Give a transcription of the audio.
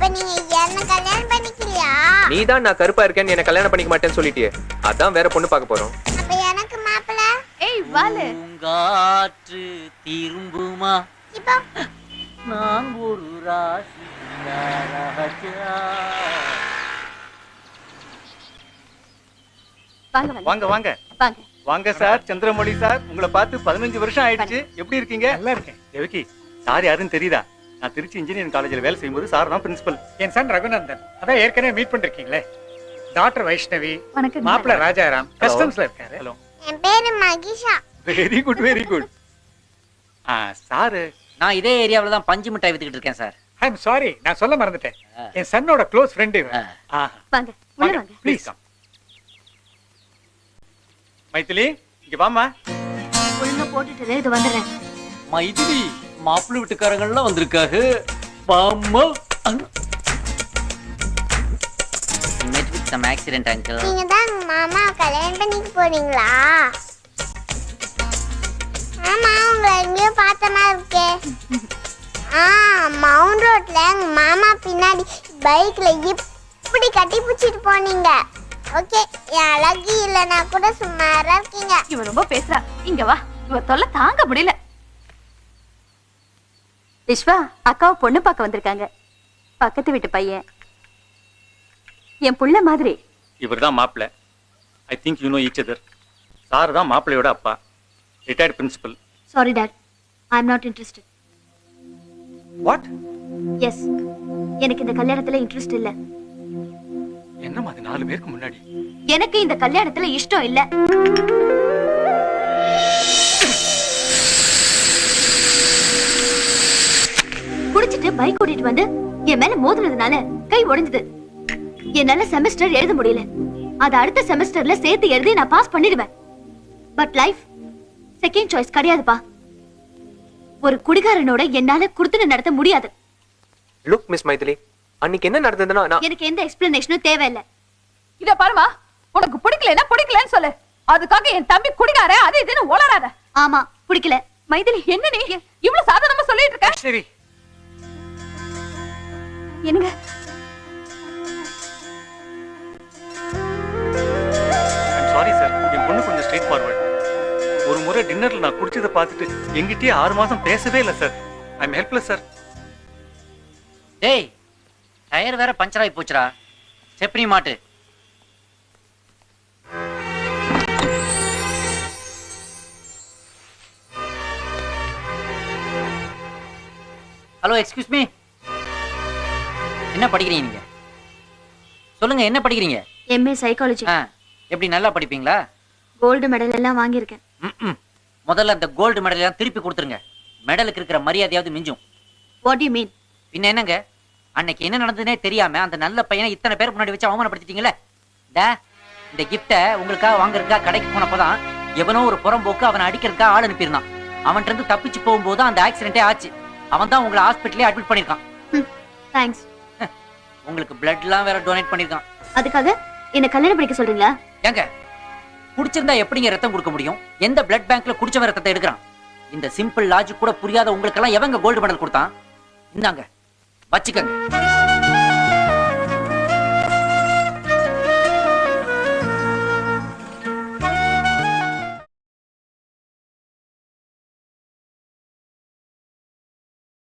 அப்ப நீங்க என்ன கல்யாணம் பண்ணிக்கலையா? நீதான் நான் கருப்பா இருக்கேன்னு என்ன கல்யாணம் பண்ணிக்க மாட்டேன்னு சொல்லிட்டியே. அதான் வேற பொண்ணு பார்க்க போறோம். அப்ப எனக்கு மாப்பிள்ளை. ஏய் வாலு. காற்று திரும்புமா? இப்போ நான் ஒரு ராசி ராஜா. வாங்க வாங்க வாங்க வாங்க. வாங்க சார். சந்திரமௌலி சார், உங்களை பார்த்து 15 வருஷம் ஆயிடுச்சு. எப்படி இருக்கீங்க? நல்லா இருக்கேன். தேவகி, சார் யாருன்னு தெரியுதா? நான் திருச்சி இன்ஜினியரிங் காலேஜில் வேலை செய்யும்போது சார் தான் பிரின்சிபல். என் சன் ரகுநந்தன். அதான் ஏற்கனவே மீட் பண்ணிருக்கீங்களே. டாக்டர் வைஷ்ணவி, வணக்கம். மாப்பிள்ள ராஜாராம் கஸ்டம்ஸ்ல இருக்காரு. ஹலோ. என் பேரு Mahisha. Very good very good. Sir, நான் இதே ஏரியாவில் தான் பஞ்சு மிட்டாய் வித்துக்கிட்டு இருக்கேன் சார். ஐ எம் சாரி, நான் சொல்ல மறந்துட்டேன். என் சன்னோட க்ளோஸ் ஃப்ரெண்ட் இவன். வாங்க உள்ள வாங்க. Please come. மைதிலி, இங்க வாமா. ஒழுங்கா போட்டுட்டு இது வந்துறேன். மைதிலி, மாப்பிள்ளை வீட்டுக்காரங்கள்லாம் வந்திருக்காரு. பாம்மா. Met with some accident, uncle. நீங்க தான் உங்க மாமா கல்யாணம் பண்ணிக்க போறீங்களா? ஆமா, உங்களை எங்கேயோ பார்த்த மாதிரி இருக்கே. மவுண்ட் ரோட்ல உங்க மாமா பின்னாடி பைக்ல இப்படி கட்டி பிடிச்சிட்டு போனீங்க. ஓகே, என் அழகு இல்லைன்னா கூட சும்மாரா இருக்கீங்க. இவ ரொம்ப பேசுறா. இங்க வா. இவ தொல்லை தாங்க முடியல. விஸ்வா, அக்காவை பொண்ணு பார்க்க வந்திருக்காங்க. பக்கத்து வீட்டு பையன். என் புள்ள மாதிரி. இவர் தான் மாப்பிள்ளை. I think you know each other. Sir தான் மாப்பிள்ளையோட அப்பா, retired principal. Sorry dad, I am not interested. What? Yes, எனக்கு இந்த கல்யாணத்துல இன்ட்ரெஸ்ட் இல்ல. என்னம்மா அது 4 பேருக்கு முன்னாடி? எனக்கு இந்த கல்யாணத்துல இஷ்டம் இல்ல. குடிச்சிட்டு பைக் ஓட்டிட்டு வந்து என் மேல மோதுனதுனால கை உடைஞ்சது. என்னால செமஸ்டர் எழுத முடியல. அது அடுத்த செமஸ்டர்ல சேர்த்து எழுதி நான் பாஸ் பண்ணிடுவேன். பட் லைஃப் செகண்ட் சாய்ஸ் கிடையாதுப்பா. ஒரு குடிகாரனோட என்னால குடுத்துன நடத்த முடியாது. லுக் மிஸ் மைதிலி, அன்னைக்கு என்ன நடந்ததுன்னா நான் எனக்கு எந்த எக்ஸ்பிளனேஷனும் தேவையில்லை. இத பாருமா, உனக்கு பிடிக்கலன்னா பிடிக்கலன்னு சொல்லு. அதுக்காக என் தம்பி குடிகார அது இதுன்னு ஓலறாத. ஆமா, பிடிக்கல. மைதிலி, என்ன நீ இவ்வளவு சாதாரணமா சொல்லிட்டு இருக்க? சரி, என்னங்க ஐம் சாரி சார். என் பொண்ணு கொஞ்சம் ஸ்ட்ரெயிட் ஃபார்வர்ட். ஒரு முறை டின்னர்ல நான் குடிச்சதை பார்த்துட்டு எங்கிட்டயே 6 மாசம் பேசவே இல்லை சார். I'm helpless sir. டேய், டயர் வேற பஞ்சர் ஆகி போச்சுடா. செப்னி மாட்டு. Hello, excuse me. என்ன படிக்கிறீங்க நீங்க? சொல்லுங்க, என்ன படிக்கிறீங்க? MA psychology. எப்படி நல்லா படிப்பீங்களா? கோல்டு மெடல் எல்லாம் வாங்கியிருக்கேன். முதல்ல அந்த கோல்டு மெடல் எல்லாம் திருப்பி கொடுத்துருங்க. மெடலுக்கு இருக்கிற மரியாதையாவது மிஞ்சும். What you mean? பின்ன என்னங்க, அன்னைக்கு என்ன நடந்ததுனே தெரியாம அந்த நல்ல பையனை இத்தனை பேருக்கு முன்னாடி வச்சு அவமானப்படுத்திட்டீங்களே. இந்த கிஃப்ட உங்களுக்காக வாங்குறதுக்கா கடைக்கு போனப்பதான் எவனோ ஒரு புறம்போக்கு அவனை அடிக்கிறதுக்கா ஆள் அனுப்பியிருந்தான். அவன்கிட்ட இருந்து தப்பிச்சு போகும்போது அந்த ஆக்சிடென்டே ஆச்சு. அவன் தான் உங்களை ஹாஸ்பிட்டலே அட்மிட் பண்ணிருக்கான். தேங்க்ஸ். உங்களுக்கு பிளட் எல்லாம் வேற டொனேட் பண்ணிருக்கான். அதுக்காக என்ன கல்யாணம் பண்ணிக்க சொல்றீங்களா? ஏங்க, குடிச்சிருந்தா எப்படிங்க ரத்தம் கொடுக்க முடியும்? எந்த பிளட் பேங்க்ல குடிச்சவன் ரத்தத்தை எடுக்கிறான்? இந்த சிம்பிள் லாஜிக் கூட புரியாத உங்களுக்கெல்லாம் எவங்க கோல்டு மெடல் கொடுத்தான்? இந்தாங்க, வச்சுக்கங்க.